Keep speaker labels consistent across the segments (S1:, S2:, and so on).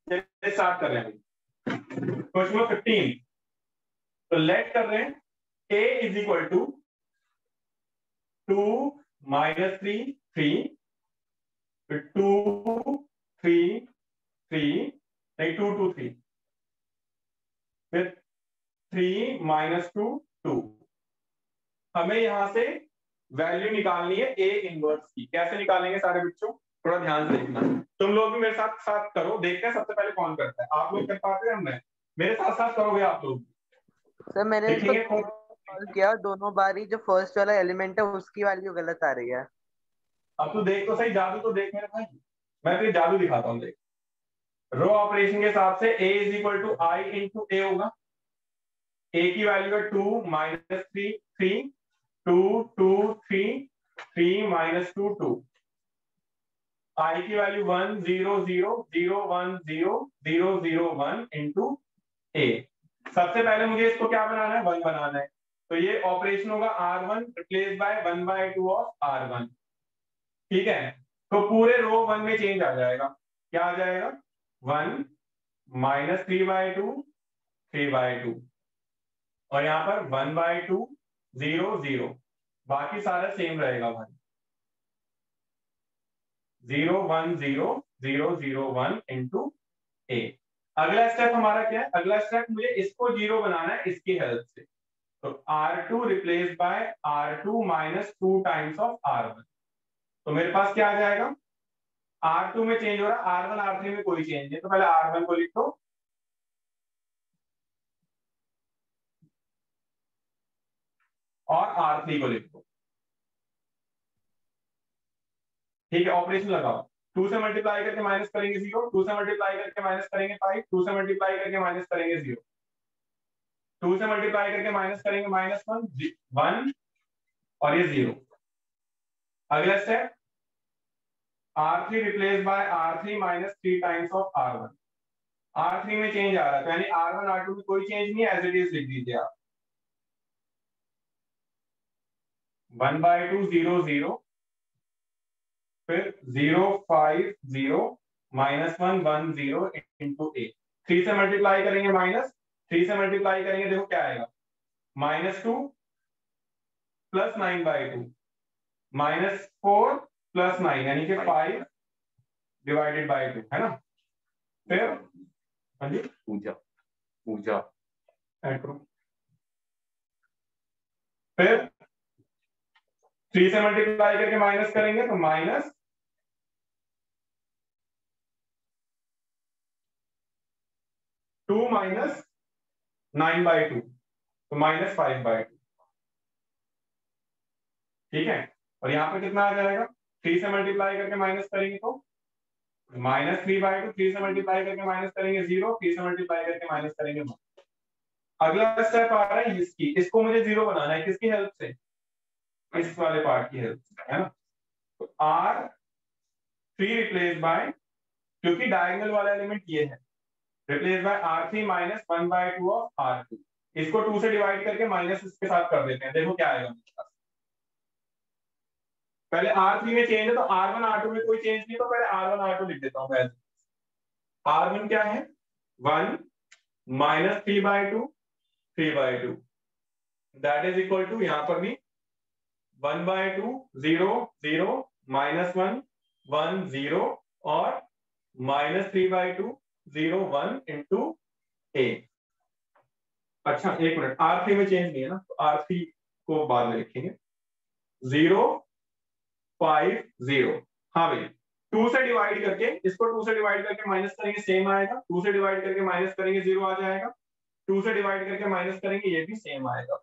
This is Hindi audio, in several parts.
S1: चलिए स्टार्ट कर रहे हैं क्वेश्चन नंबर 15। तो लेट कर रहे हैं a is equal to 2 minus 3 3 2 3 3 नहीं 2 2 3 फिर 3 माइनस 2 2। हमें यहां से वैल्यू निकालनी है a इनवर्स की। कैसे निकालेंगे सारे बच्चों, थोड़ा ध्यान से देखना। तुम लोग भी मेरे साथ साथ करो, देखते हैं सबसे पहले कौन करता है। आप लोग कर पाते हैं? हमने मेरे साथ साथ करोगे आप लोग?
S2: सर मैंने इसको
S1: देखेंगे कौन।
S2: सॉल्व किया, दोनों बारी जो फर्स्ट वाला एलिमेंट है उसकी वैल्यू गलत आ रही है।
S1: अब तू देख तो सही, जादू तो देख मेरे भाई, मैं तुझे जादू दिखाता हूँ। देख, रो ऑपरेशन के हिसाब से a is equal to I into A होगा। a की वैल्यू है 2 माइनस 3 3 2 2 3 3 माइनस 2 2। i की वैल्यू 1 0 0 0 1 0 0 0 1 इंटू a। सबसे पहले मुझे इसको क्या बनाना है, 1 बनाना है। तो ये ऑपरेशन होगा r1 replace by 1/2 of r1। ठीक है, तो पूरे रो 1 में चेंज आ जाएगा। क्या आ जाएगा? 1 माइनस 3/2 3/2 और यहाँ पर 1/2 0 0। बाकी सारा सेम रहेगा भाई, 0 1 0 0 0 1 इंटू ए। अगला स्टेप हमारा क्या है? अगला स्टेप मुझे इसको 0 बनाना है इसकी हेल्प से। तो r2 replace by r2 minus 2 times of r1। तो मेरे पास क्या आ जाएगा? R2 में चेंज हो रहा है, R1 R3 में कोई चेंज नहीं। तो पहले R1 को लिख दो और R3 को लिख दो। ठीक है, ऑपरेशन लगाओ। 2 से मल्टीप्लाई करके माइनस करेंगे 0, 2 से मल्टीप्लाई करके माइनस करेंगे 5, 2 से मल्टीप्लाई करके माइनस करेंगे 0, 2 से मल्टीप्लाई करके माइनस करेंगे -1 1 और ये 0। अगला step R3 replace by R3 minus 3 times of R1। R3 में चेंज आ रहा है, तो यानी R1 R2 में कोई चेंज नहीं है, एज इट इज लिख दीजिए आप। 1/2 0 0 फिर 0 5 0 -1 1 0 इंटू ए। 3 से मल्टीप्लाई करेंगे माइनस, 3 से मल्टीप्लाई करेंगे देखो क्या आएगा, -2 प्लस 9/2 -4 प्लस 9 यानी कि 5 डिवाइडेड बाय 2 है ना। फिर हाँ जी पूजा पूजा ऐड करो। फिर 3 से मल्टीप्लाई करके माइनस करेंगे तो माइनस 2 माइनस 9/2 तो -5/2। ठीक है, और यहाँ पे कितना आ जाएगा? 3 से मल्टीप्लाई करके माइनस करेंगे तो -3/2, 3 से मल्टीप्लाई करके माइनस करेंगे 0, 3 से मल्टीप्लाई करके माइनस करेंगे 1। अगला स्टेप आ रहा है इसकी, इसको मुझे 0 बनाना है। किसकी हेल्प से? इस वाले पार्ट की हेल्प से, है ना। तो R3 रिप्लेस बाय, क्योंकि डायगोनल वाला एलिमेंट ये है, replace by R3 minus 1/2 of R2। इसको 2 से डिवाइड करके माइनस इसके साथ कर देते हैं, देखो क्या आएगा मेरे पास। पहले R3 में चेंज है तो R1 R2 में कोई चेंज नहीं, तो पहले R1 R2 लिख देता हूं मैं। R1 क्या है? 1 minus 3/2 3/2 that is equal to, यहां पर भी 1/2 0 0 -1 1 0 और -3/2 0 1 इंटू ए। अच्छा एक मिनट, R3 में चेंज नहीं है ना, तो R3 को बाद में लिखेंगे। 0 5 0। हाँ भाई, 2 से डिवाइड करके, इसको 2 से डिवाइड करके माइनस करेंगे सेम आएगा, 2 से डिवाइड करके माइनस करेंगे 0 आ जाएगा, 2 से डिवाइड करके माइनस करेंगे ये भी सेम आएगा।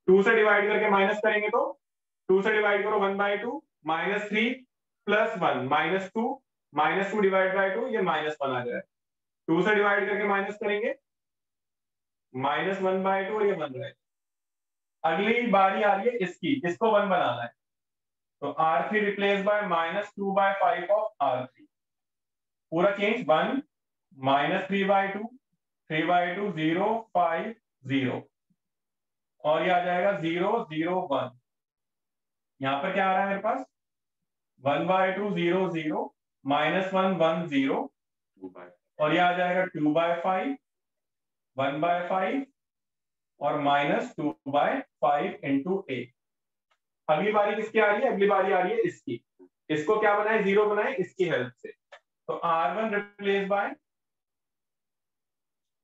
S1: 2 से डिवाइड करके माइनस करेंगे तो 2 से डिवाइड करो 1/2 -3 प्लस 1 -2 डिवाइड बाय 2 ये -1 आ जाएगा। 2 से डिवाइड करके माइनस करेंगे -1/2 और ये 1 रहेगा। अगली बारी आ रही है इसकी, इसको 1 बनाना है। तो R3 replace by -2/5 of R3। पूरा चेंज 1 -3/2 3/2 0 5 0 और ये आ जाएगा 0 0 1। यहां पर क्या आ रहा है मेरे पास? 1/2 0 0 -1 1 0 और ये आ जाएगा 2/5, 1/5 और -2/5 इंटू ए। अगली बारी किसकी आ रही है? अगली बारी आ रही है इसकी। इसको क्या बनाए? 0 बनाए इसकी हेल्प से। तो R1 replace by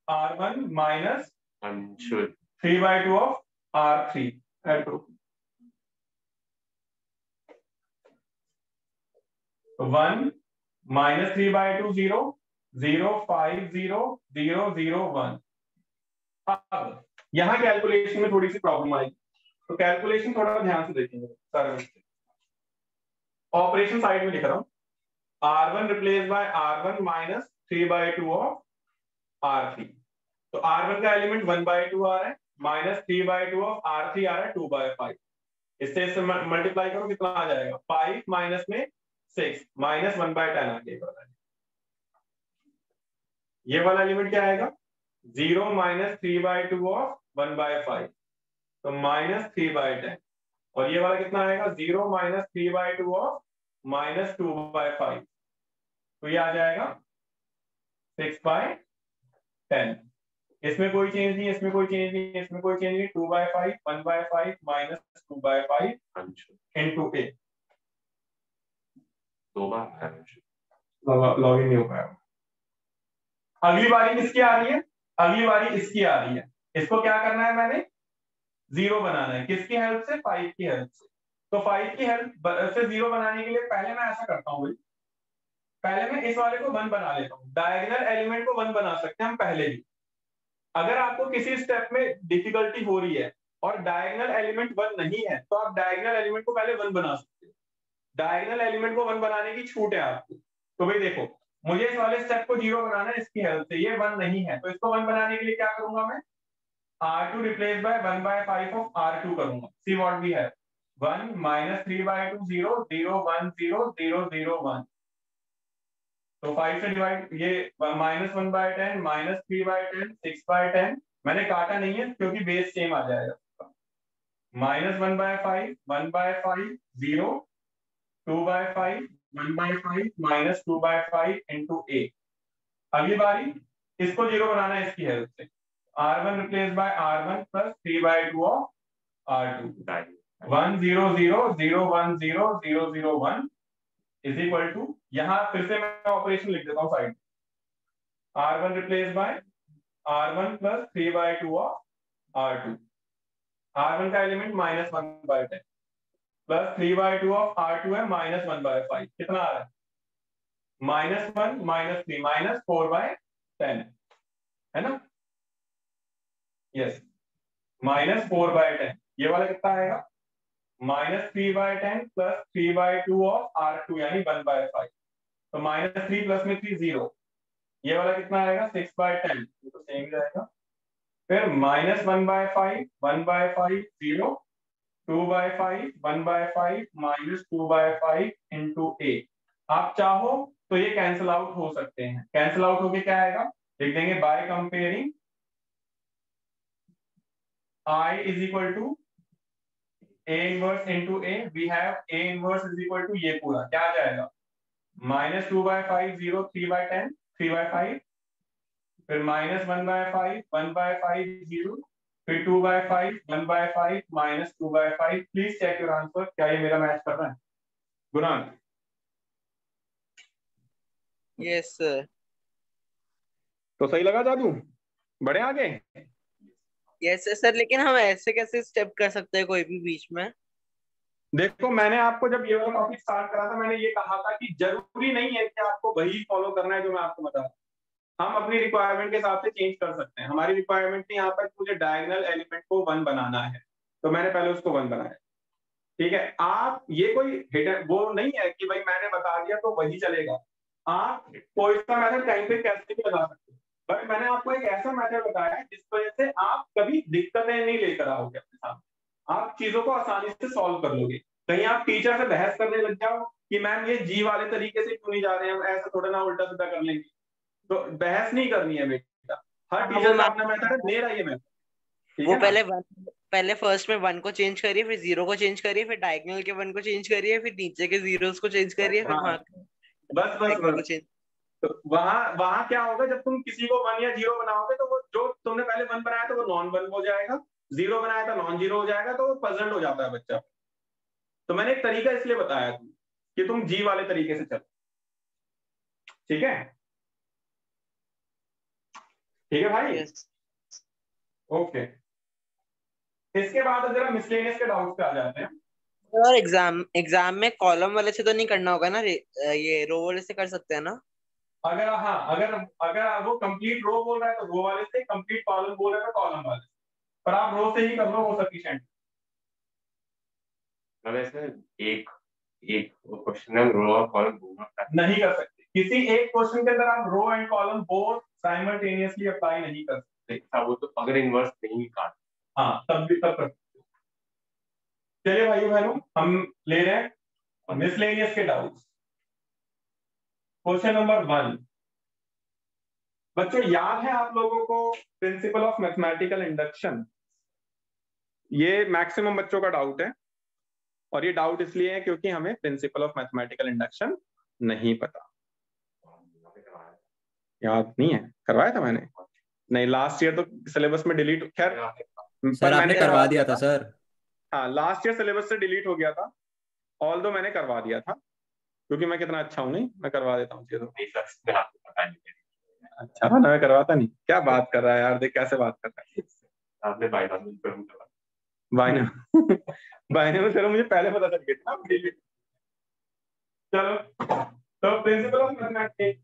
S1: R1 minus 3/2 of R3 L2। तो 1 माइनस 3/2 0 0 5 0 0 0 1। अब यहां कैलकुलेशन में थोड़ी सी प्रॉब्लम आएगी, तो कैलकुलेशन थोड़ा ध्यान से देखेंगे सर। ऑपरेशन साइड में लिख रहा हूं, R1 replace by R1 minus 3/2 of R3। तो R1 का एलिमेंट 1/2 आ रहा है, -3/2 ऑफ R3 आ रहा है 2/5। इससे मल्टीप्लाई करो, कितना आ जाएगा? 5 माइनस में 6 -1/10 आ गया। ये वाला एलिमेंट क्या आएगा? 0 -3/2 ऑफ 1/5, तो -3/10। और ये वाला कितना आएगा? 0 -3/2 ऑफ -2/5, तो ये आ जाएगा 6/10। इसमें कोई चेंज नहीं, इसमें कोई चेंज नहीं, इसमें कोई चेंज नहीं। 2/5 1/5 -2/5 इंटू ए। लॉग इन नहीं हो पाया। अगली बारी किसकी आ रही है? अगली बारी इसकी आ रही है। इसको क्या करना है? मैंने 0 बनाना है। किसकी हेल्प से? 5 की हेल्प से। तो 5 की हेल्प से 0 बनाने के लिए पहले मैं ऐसा करता हूँ, पहले मैं इस वाले को 1 बना लेता हूँ। डायगोनल एलिमेंट को 1 बना सकते हैं हम पहले भी। अगर आपको किसी स्टेप में डिफिकल्टी हो रही है और डायगोनल एलिमेंट 1 नहीं है, तो आप डायगोनल एलिमेंट को पहले 1 बना सकते हो। डायगोनल एलिमेंट को 1 बनाने की छूट है आपको। तो भाई देखो, मुझे इस वाले स्टेप को 0 बनाना है इसकी हेल्प से। ये 1 नहीं है, तो इसको 1 बनाने के लिए क्या करूंगा मैं? R2 replace by 1/5 of R2 करूंगा। See what we have, 1 -3/2 0 0 1 0 0 0 1। तो 5 से डिवाइड, ये -1/10 -3/10 6/10। मैंने काटा नहीं है क्योंकि बेस सेम आ जाएगा। -1/5 1/5 0 2/5 1/5 -2/5 इंटू ए। अगली बारी इसको 0 बनाना है इसकी हेल्प से। R1 replace by R1 plus 3/2 of R2। 1 0 0 0 1 0 0 0 1 is equal to, यहां फिर से मैं ऑपरेशन लिख देता हूं side. R1 replace by R1 plus 3/2 of R2। R1 का एलिमेंट -1/10 प्लस 3/2 ऑफ R2 है -1/5। कितना आ रहा है? -1 -3 -4/10 है ना? यस, -4/10। ये वाला कितना आएगा? -3/10 प्लस 3/2 ऑफ R2 यानी 1/5। तो -3 प्लस में 3 0। ये वाला कितना आएगा? 6/10, तो सेम ही रहेगा। फिर -1/5 1/5 0 2/5 1/5 -2/5 इंटू ए। आप चाहो तो ये कैंसिल आउट हो सकते हैं। कैंसिल आउट होके क्या आएगा? लिख देंगे by comparing I is equal to A inverse into A. We have A inverse is equal to ये पूरा क्या आ जाएगा? -2/5 0 3/10 3/5, फिर -1/5 1/5 0, फिर 2/5 1/5 -2/5। प्लीज चेक योर आंसर, क्या ये मेरा मैच कर रहा है? गुणांक
S2: यस सर।
S1: तो सही लगा जादू? बढ़े आगे?
S2: यस सर, लेकिन हम ऐसे कैसे स्टेप कर सकते हैं कोई भी बीच में?
S1: देखो, मैंने आपको जब ये वाला टॉपिक स्टार्ट करा था, मैंने ये कहा था कि जरूरी नहीं है कि आपको वही फॉलो करना है जो मैं आपको बता रहा हूँ। हम अपनी रिक्वायरमेंट के हिसाब से चेंज कर सकते हैं। हमारी रिक्वायरमेंट थी यहाँ पर मुझे डायगोनल एलिमेंट को 1 बनाना है, तो मैंने पहले उसको 1 बनाया। ठीक है, आप ये कोई हिडन वो नहीं है कि भाई मैंने बता दिया तो वही चलेगा। आप कोई सा मेथड कहीं पे कैसे भी लगा सकते हो, बट मैंने आपको एक ऐसा मेथड बताया है जिस वजह से आप कभी दिक्कतें नहीं लेकर आओगे अपने साथ। आप चीजों को आसानी से सॉल्व कर लोगे। कहीं आप टीचर से बहस करने लग जाओ कि मैम ये जी वाले तरीके से क्यों नहीं जा रहे हैं, हम ऐसा थोड़ा ना उल्टा सीधा कर लेंगे। तो बहस नहीं करनी है बेटा, हर टीचर का अपना मेथड है, मेरा ये मेथड। ठीक
S2: वो
S1: है ना?
S2: पहले फर्स्ट में 1 को चेंज करिए, फिर 0 को चेंज करिए, फिर डायगोनल के 1 को चेंज करिए, फिर नीचे के 0s को चेंज करिए, फिर
S1: हाँ,
S2: वहां
S1: बस बस
S2: डायगोनल को
S1: बस
S2: चेंज।
S1: तो वहां वहां क्या होगा, जब तुम किसी को 1 या 0 बनाओगे तो वो जो तुमने पहले 1 बनाया था वो नॉन 1 हो जाएगा, 0 बनाया था नॉन 0 हो जाएगा, तो वो पजल्ड हो जाता है बच्चा। तो मैंने एक तरीका इसलिए बताया कि तुम जी वाले तरीके से चलो। ठीक है, ठीक है भाई।
S2: यस
S1: ओके, इसके बाद अगर हम मिसलेनियस के डाउट पे आ जाते हैं।
S2: और एग्जाम एग्जाम में कॉलम वाले से तो नहीं करना होगा ना, ये रो वाले से कर सकते हैं ना?
S1: अगर हाँ, अगर अगर वो कंप्लीट रो बोल रहा है तो रो वाले से, कंप्लीट कॉलम बोल रहा है तो कॉलम वाले से, पर आप रो से ही कर लो, वो सफिशिएंट।
S3: वैसे एक एक क्वेश्चन में रो और कॉलम दोनों
S1: नहीं कर सकते, किसी एक क्वेश्चन के अंदर आप row and column both simultaneously apply नहीं कर सकते।
S3: वो तो अगर इनवर्स नहीं काट,
S1: हाँ तब भी तब कर सकते हो। चलिए भाइयों बहनों, हम ले रहे हैं मिसलेनियस के डाउट्स। Question number 1। बच्चों याद है आप लोगों को प्रिंसिपल ऑफ मैथमेटिकल इंडक्शन? ये मैक्सिमम बच्चों का डाउट है, और ये डाउट इसलिए है क्योंकि हमें प्रिंसिपल ऑफ मैथमेटिकल इंडक्शन नहीं पता। याद नहीं है? करवाया था मैंने? नहीं, लास्ट ईयर तो सिलेबस में डिलीट, खैर
S4: सर आपने करवा दिया था सर।
S1: हाँ, लास्ट ईयर सिलेबस से डिलीट हो गया था, ऑल दो मैंने करवा दिया था, क्योंकि मैं कितना अच्छा हूँ, नहीं मैं करवा देता हूँ चीजों। अच्छा ना, मैं करवाता नहीं? क्या बात कर रहा है यार, देख कैसे बात कर रहा है।
S3: आपने बाइनोमियल थ्योरम करवा,
S1: बाइनोमियल थ्योरम मुझे पहले पता चल गया था। चलो, तो प्रिंसिपल ऑफ मैथमेटिक्स,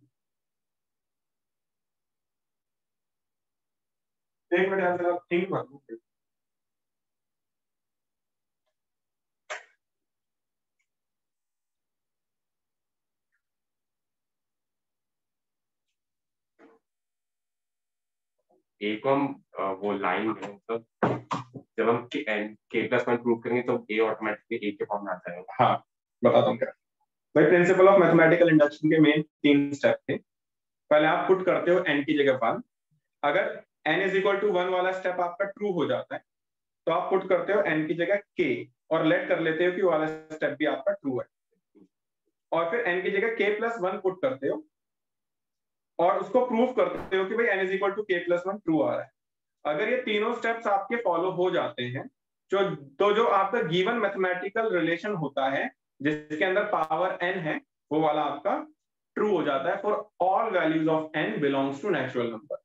S1: एक मिनट यार, आप थिंक मत।
S3: एक हम वो लाइन है, मतलब जब हम के प्लस वन प्रूव करेंगे तो ए ऑटोमेटिकली ए के फॉर्म में आ जाएगा।
S1: हाँ बताता हूँ क्या भाई। प्रिंसिपल ऑफ मैथमेटिकल इंडक्शन के मेन 3 स्टेप थे। पहले आप पुट करते हो n की जगह 1। अगर n इज इक्वल टू 1 वाला स्टेप आपका ट्रू हो जाता है तो आप पुट करते हो n की जगह k, और लेट कर लेते हो कि वाला स्टेप भी आपका ट्रू है, और फिर n की जगह k प्लस 1 पुट करते हो, और उसको प्रूफ करते हो कि भाई n is equal to k plus 1 true आ रहा है। अगर ये तीनों स्टेप्स आपके फॉलो हो जाते हैं, जो आपका गिवन मैथमेटिकल रिलेशन होता है जिसके अंदर पावर n है, वो वाला आपका ट्रू हो जाता है for all values of n belongs to natural number.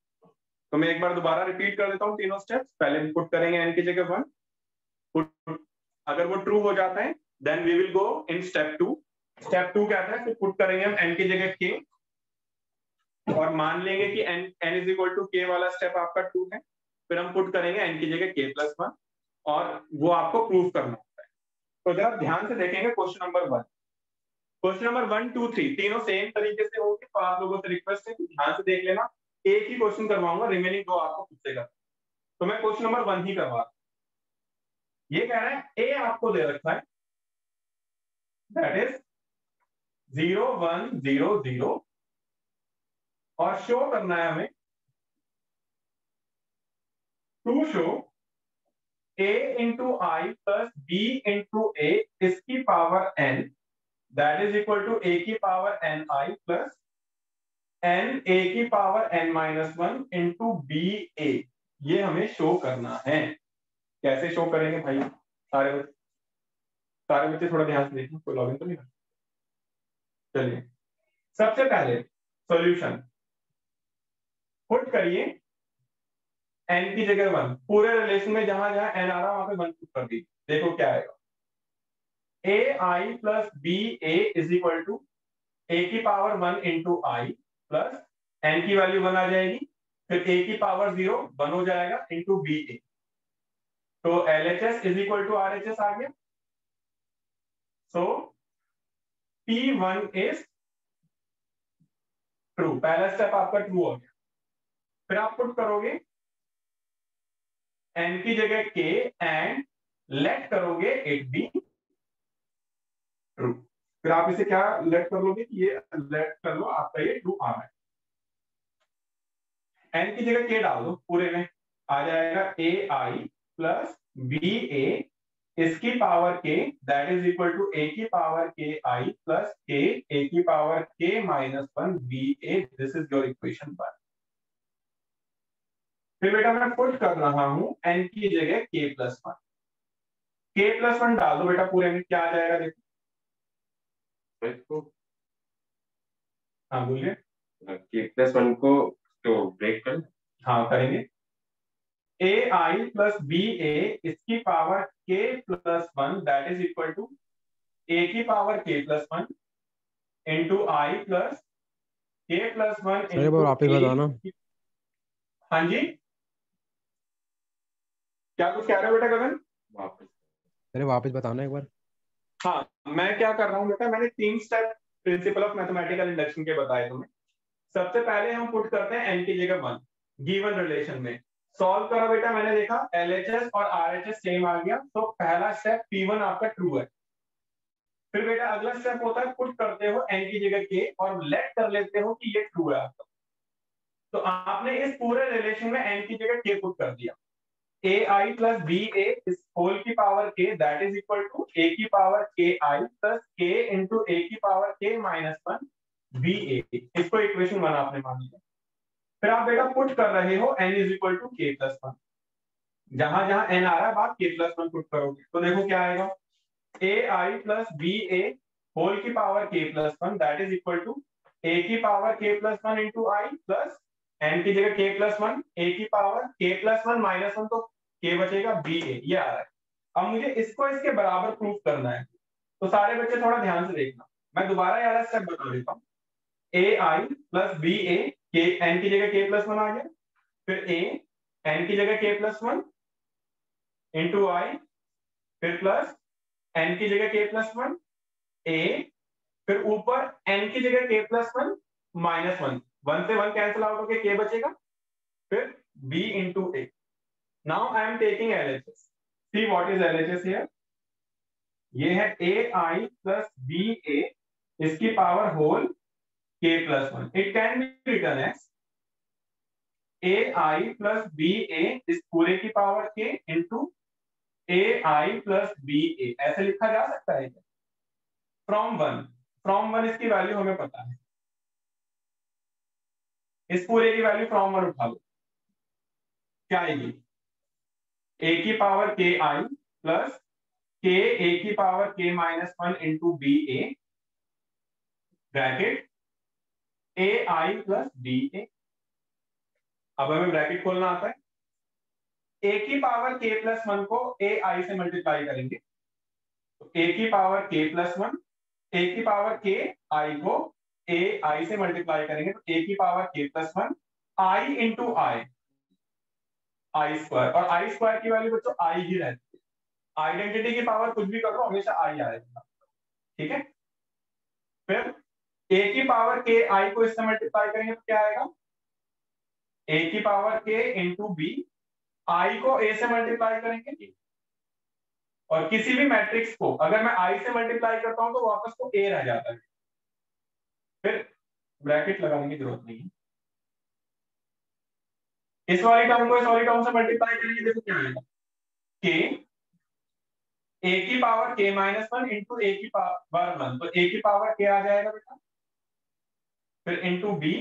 S1: तो मैं एक बार दोबारा रिपीट कर देता हूँ तीनों स्टेप्स। पहले पुट करेंगे n की जगह 1, अगर वो ट्रू हो जाता है then we will go in step 2। Step 2 क्या था, फिर पुट करेंगे हम n की जगह k, और मान लेंगे कि n is equal to k वाला स्टेप आपका ट्रू है। फिर हम पुट करेंगे n की जगह k प्लस 1, और वो आपको प्रूव करना होता है। तो जरा ध्यान से देखेंगे क्वेश्चन नंबर 1। क्वेश्चन नंबर 1, 2, 3 तीनों सेम तरीके से होंगे, तो आप लोगों से रिक्वेस्ट है कि ध्यान से देख लेना। एक ही क्वेश्चन करवाऊंगा, रिमेनिंग 2 आपको खुद से करना। तो मैं क्वेश्चन नंबर 1 ही करवा, ये कह रहा है a आपको दे रखा है, दैट इज 0 1 0 0, और शो करना है हमें to show a into I plus b into a इसकी power n, that is equal to a की power n i plus n a की power n minus 1 into b a। ये हमें शो करना है। कैसे शो करेंगे भाई? सारे बच्चे थोड़ा ध्यान से देखिए, कोई लॉगिन तो नहीं कर। चलिए, सबसे पहले सॉल्यूशन पुट करिए n की जगह 1, पूरे रिलेशन में जहां जहां n आ रहा है वहां पे 1 पुट कर दीजिए। देखो क्या आएगा, a i plus b a is equal to a की power 1 into I plus n की वैल्यू 1 आ जाएगी, फिर a की पावर 0 1 हो जाएगा इंटू बी ए। तो LHS is equal to RHS आ गया। सो P1 इज ट्रू, पहला स्टेप आपका ट्रू हो गया। फिर आप पुट करोगे n की जगह k एंड लेट करोगे इट बी ट्रू। फिर आप इसे क्या लेट कर लोगे कि ये लेट कर लो आपका ये ट्रू आ रहा है। n की जगह k डाल दो, पूरे में आ जाएगा a i plus b a इसकी power k that is equal to a की power k i plus k a की power k minus 1 ba। This is your equation 1। फिर बेटा मैं पुट कर रहा हूं n की जगह k प्लस 1। k प्लस 1 डाल दो बेटा पूरे में, क्या आ जाएगा देखो। हाँ बोलिए।
S3: k प्लस 1 को तो ब्रेक कर।
S1: हाँ करेंगे। ए आई प्लस बी ए इसकी power k plus 1 that is equal to a की power k plus 1 into I plus k plus 1
S5: sir एक बार
S1: इंटू
S5: वापिस
S1: ए।
S5: बताना।
S1: हाँ जी, क्या कुछ कह रहे हो बेटा गगन?
S3: वापस
S5: अरे वापिस बताना एक बार।
S1: हाँ मैं क्या कर रहा हूँ बेटा, मैंने 3 step principle of mathematical induction के बताए तुम्हें। सबसे पहले हम पुट करते हैं n की जगह 1 गिवन रिलेशन में। सॉल्व करो बेटा, मैंने देखा LHS और RHS सेम आ गया, तो पहला स्टेप P1 आपका ट्रू है। फिर बेटा अगला स्टेप होता है पुट करते हो n की जगह k और लेट कर लेते हो कि ये ट्रू है आपका। तो आपने इस पूरे रिलेशन में n की जगह k पुट कर दिया। ए आई प्लस बी ए इस होल की power k that is equal to a की power k i plus k into a की power k minus 1 B A. इसको इक्वेशन 1 आपने मान लिया। फिर आप बेटा पुट कर रहे हो n is equal to k plus 1। जहां जहां n आ रहा है आप k प्लस 1 पुट करोगे तो देखो क्या आएगा। A I plus B A whole की power k plus 1 that is equal to a की power k plus 1 into I plus n की जगह k प्लस 1 a की पावर k प्लस 1 माइनस 1 तो k बचेगा बी ए। ये आ रहा है। अब मुझे इसको इसके बराबर प्रूफ करना है, तो सारे बच्चे थोड़ा ध्यान से देखना। मैं दोबारा ये वाला स्टेप बता देता हूँ। ए आई प्लस बी ए के एन की जगह k प्लस 1 आ गया, फिर a n की जगह k प्लस 1 इंटू आई, फिर प्लस n की जगह k प्लस 1 a, फिर ऊपर n की जगह k प्लस 1 माइनस 1, 1 से 1 कैंसिल आउट होके k बचेगा, फिर b into a। Now I am taking LHS। See what is LHS here. ये है A I plus B A इसकी power whole k plus 1। It can be written as A I plus B A इस पूरे की power k into A I plus B A, ऐसे लिखा जा सकता है। फ्रॉम वन इसकी वैल्यू हमें पता है, इस पूरे की वैल्यू फ्रॉम 1 उठा लो, क्या आएगी। ए की power k I plus k a की power k minus 1 into B A bracket A I plus B A. अब हमें ब्रैकेट खोलना आता है। a की पावर k प्लस 1 को ए आई से मल्टीप्लाई करेंगे तो a की पावर k प्लस 1, a की पावर k आई को ए आई से मल्टीप्लाई करेंगे तो a की पावर k प्लस 1 आई इंटू आई स्क्वायर, और आई स्क्वायर की वैल्यू बच्चों आई ही रहती है। आइडेंटिटी की पावर कुछ भी कर लो हमेशा आई आएगा, ठीक है। फिर a की पावर k आई को इससे मल्टीप्लाई करेंगे तो क्या आएगा, a की पावर k इंटू बी, आई को a से मल्टीप्लाई करेंगे और किसी भी मैट्रिक्स को अगर मैं i से मल्टीप्लाई करता हूं तो वापस को a रह जाता है। फिर ब्रैकेट लगाने की जरूरत नहीं है। इस वाली टर्म को इस वाली टर्म से मल्टीप्लाई करेंगे, देखो क्या आएगा, k a की power k minus 1 into a की पावर 1, तो a की पावर k आ जाएगा बेटा, फिर इंटू b,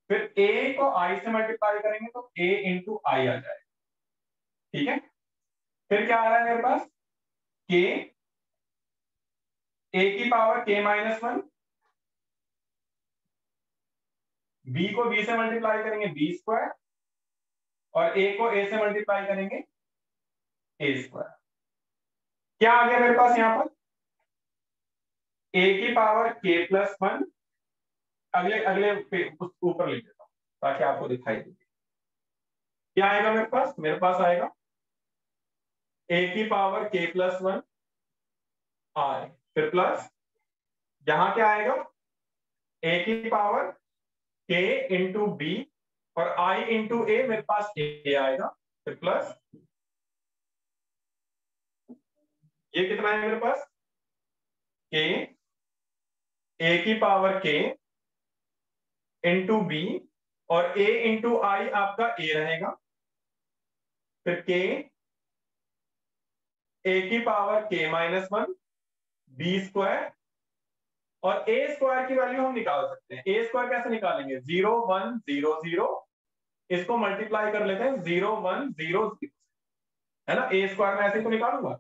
S1: फिर a को i से मल्टीप्लाई करेंगे तो a इंटू आई आ जाएगा, ठीक है। फिर क्या आ रहा है मेरे पास, k a की पावर k माइनस 1, b को b से मल्टीप्लाई करेंगे b स्क्वायर और a को a से मल्टीप्लाई करेंगे a स्क्वायर। क्या आ गया मेरे पास यहां पर, a की पावर k प्लस 1, अगले अगले ऊपर लिख देता हूं ताकि आपको दिखाई दे। क्या आएगा मेरे पास आएगा a की पावर k प्लस 1 आई, फिर प्लस यहां क्या आएगा, a की पावर k इंटू बी और i इंटू ए, मेरे पास a आएगा, फिर प्लस ये कितना है मेरे पास, k a की पावर k इंटू बी और a इंटू आई आपका a रहेगा, फिर k ए की power k minus 1 b square, और ए स्क्वायर की वैल्यू हम निकाल सकते हैं। ए स्क्वायर कैसे निकालेंगे? 0 1 0 0, इसको मल्टीप्लाई कर लेते हैं 0 1 0 0, है ना। ए स्क्वायर में ऐसे तो निकालूंगा,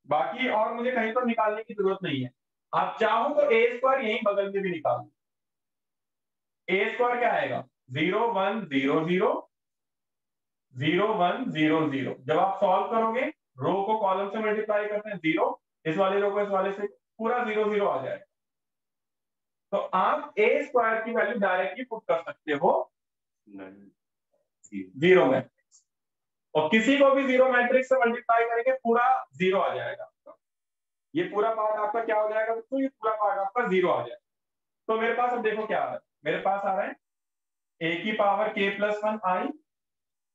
S1: बाकी और मुझे कहीं पर निकालने की जरूरत नहीं है। आप चाहो तो ए स्क्वायर यहीं बगल में भी निकाल लो। ए स्क्वायर क्या आएगा? 0 1 0 0 0 1 0 0। जब आप सॉल्व करोगे, रो को कॉलम से मल्टीप्लाई करते हैं 0, इस वाले रो को इस वाले से, पूरा 0 0 आ जाएगा। तो आप ए स्क्वायर की वैल्यू डायरेक्टली पुट कर सकते हो 0 में, और किसी को भी 0 मैट्रिक्स से मल्टीप्लाई करेंगे पूरा 0 आ जाएगा। ये पूरा पार्ट आपका क्या हो जाएगा दोस्तों? ये पूरा पार्ट आपका 0 आ जाएगा। तो मेरे पास अब देखो क्या आ रहा है, मेरे पास आ रहा है a की पावर k प्लस 1 i।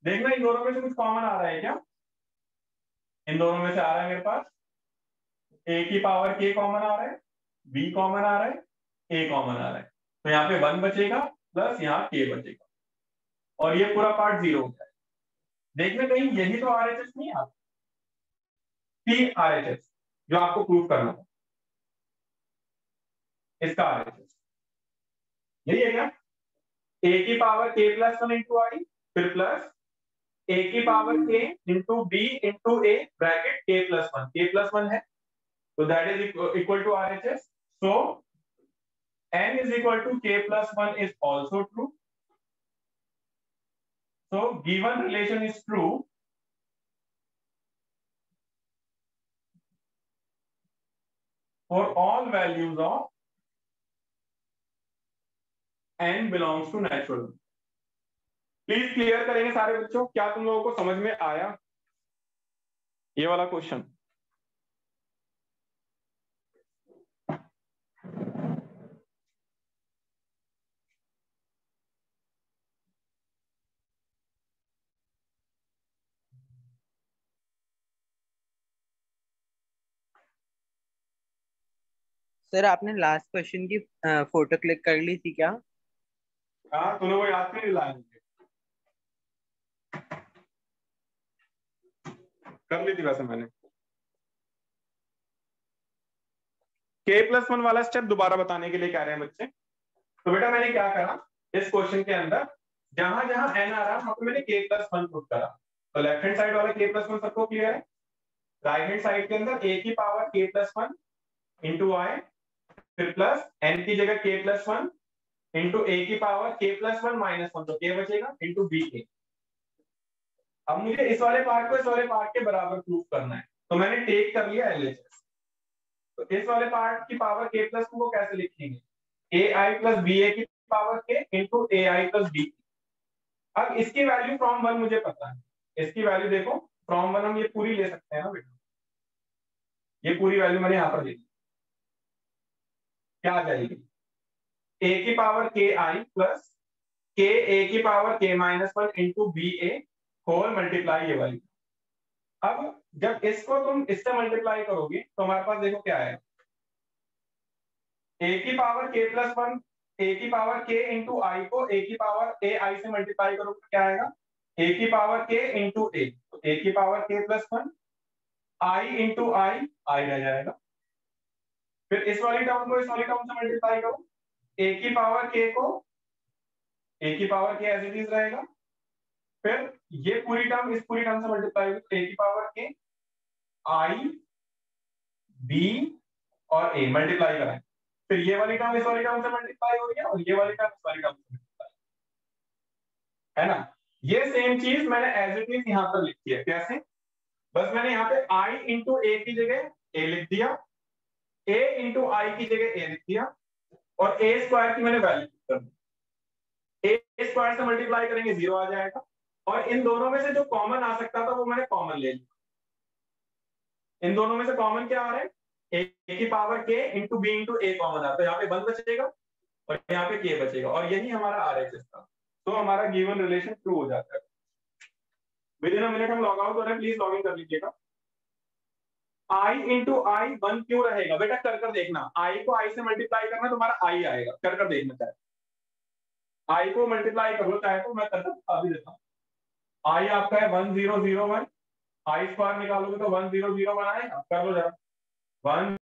S1: देखना इन दोनों में से कुछ कॉमन आ रहा है क्या? इन दोनों में से आ रहा है मेरे पास a की पावर k कॉमन आ रहा है, b कॉमन आ रहा है, a कॉमन आ रहा है। तो यहाँ पे 1 बचेगा प्लस यहाँ k बचेगा, और ये पूरा पार्ट 0 हो जाएगा। देखना कहीं यही तो RHS नहीं है, P RHS जो आपको प्रूव करना है, इसका RHS यही है क्या? a की power k plus 1 into I, फिर प्लस a की power k into b into a bracket k plus 1 है, तो that is equal to RHS। So n is equal to k plus 1 is also true. So given relation is true for all values of n belongs to natural number. Please clear करेंगे सारे बच्चों, क्या तुम लोगों को समझ में आया ये वाला क्वेश्चन?
S2: सर आपने लास्ट क्वेश्चन की फोटो क्लिक कर ली थी क्या?
S1: हाँ, तुम लोगों को याद नहीं दिलाएंगे, कर ली थी वैसे मैंने। k प्लस 1 वाला स्टेप दोबारा बताने के लिए कह रहे हैं बच्चे। तो बेटा मैंने क्या करा इस क्वेश्चन के अंदर, जहां जहां n आ रहा वहां पे मैंने k प्लस 1 पुट करा। तो लेफ्ट हैंड साइड वाला k प्लस 1 सबको क्लियर है? राइट हैंड साइड के अंदर a की power k plus 1 into I, फिर प्लस n की जगह k प्लस 1 इंटू a की पावर k प्लस 1 माइनस 1, तो k बचेगा इंटू b k। अब मुझे इस वाले पार्ट को इस वाले पार्ट के बराबर प्रूव करना है, तो मैंने टेक कर लिया LHS। तो इस वाले पार्ट की पावर k प्लस 2 को कैसे लिखेंगे? ai प्लस ba की power k into ai plus b। अब इसकी वैल्यू फ्रॉम 1 मुझे पता है, इसकी वैल्यू देखो फ्रॉम 1 हम ये पूरी ले सकते हैं ना बेटा, ये पूरी वैल्यू मैंने यहां पर दे दी, क्या आ जाएगी? a की power k i plus k a की power k minus 1 into B A whole multiply ये वाली। अब जब इसको तुम इससे मल्टीप्लाई करोगे तो हमारे पास देखो क्या है, a की पावर k प्लस 1, a की पावर k इंटू आई को a की पावर a i से मल्टीप्लाई करोगे तो क्या आएगा? a की पावर k इंटू a, तो a की power k plus 1 i into I रह जाएगा। फिर इस वाली टर्म को इस वाली टर्म से मल्टीप्लाई करो, a की पावर k को a की power k as it is रहेगा, फिर ये पूरी टर्म इस पूरी टर्म से मल्टीप्लाई होगी, तो a की पावर k i b और a मल्टीप्लाई कराएं, फिर ये वाली टर्म इस वाली टर्म से मल्टीप्लाई हो गया और ये वाली टर्म इस वाली टर्म से मल्टीप्लाई, है ना। ये सेम चीज मैंने एज इट इज यहां पर लिखी है। कैसे? बस मैंने यहाँ पे i इंटू ए की जगह a लिख दिया, a इंटू आई की जगह a लिख दिया, और a स्क्वायर की मैंने वैल्यू कर दी। a स्क्वायर से मल्टीप्लाई करेंगे 0 आ जाएगा, और इन दोनों में से जो कॉमन आ सकता था वो मैंने कॉमन ले लिया। इन दोनों में से कॉमन क्या आ रहा है? a की power k into b into a common आ रहा है, तो यहाँ पे 1 बचेगा और यहाँ पे k बचेगा, और यही हमारा RHS था। तो हमारा गिवन रिलेशन ट्रू हो जाता है। विद इन अ मिनट हम लॉग आउट हो रहे हैं, प्लीज लॉग इन कर लीजिएगा। i इंटू आई 1 क्यों रहेगा बेटा? कर कर देखना, i को i से मल्टीप्लाई करना तुम्हारा i आएगा, कर कर देखना चाहे i को मल्टीप्लाई करो चाहे, तो मैं कर कर बता भी देता हूँ। i आपका है 1001, आई स्क्वायर निकालोगे तो 1 0 0 बनाएगा, कर लो जरा 1